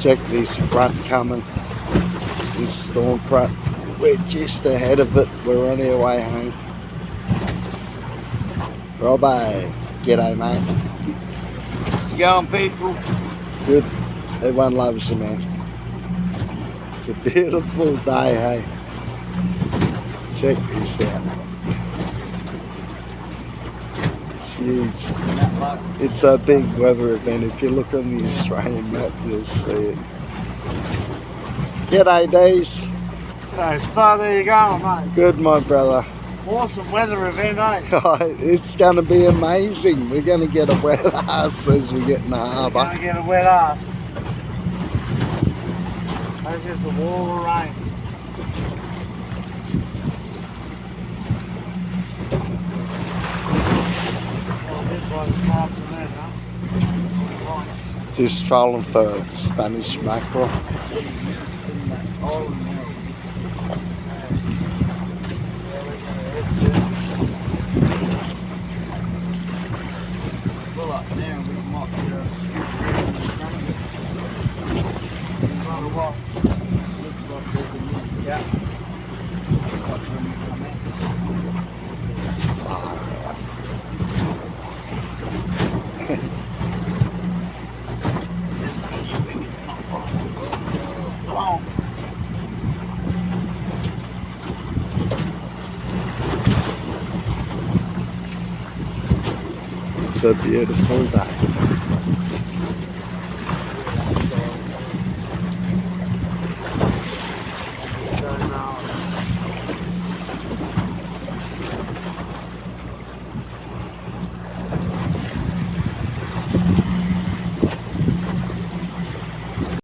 Check this front coming. This storm front. We're just ahead of it. We're on our way home. Robbo, g'day mate. How's it going, people? Good. Everyone loves you, man. It's a beautiful day, hey. Check this out. It's huge. It's a big weather event. If you look on the Australian map, you'll see it. G'day, Dees. G'day, Spud. There you go, mate. Good, my brother. Awesome weather event, eh? It's going to be amazing. We're going to get a wet ass as we get in the harbour. We're going to get a wet ass. That's just a wall of rain. Oh, this one's nice and that, huh? Just trolling for Spanish mackerel. Oh, no. Well, up now we might get a scoop in front of it. Looks like there's a little gap. Like when we come in. It's a beautiful day.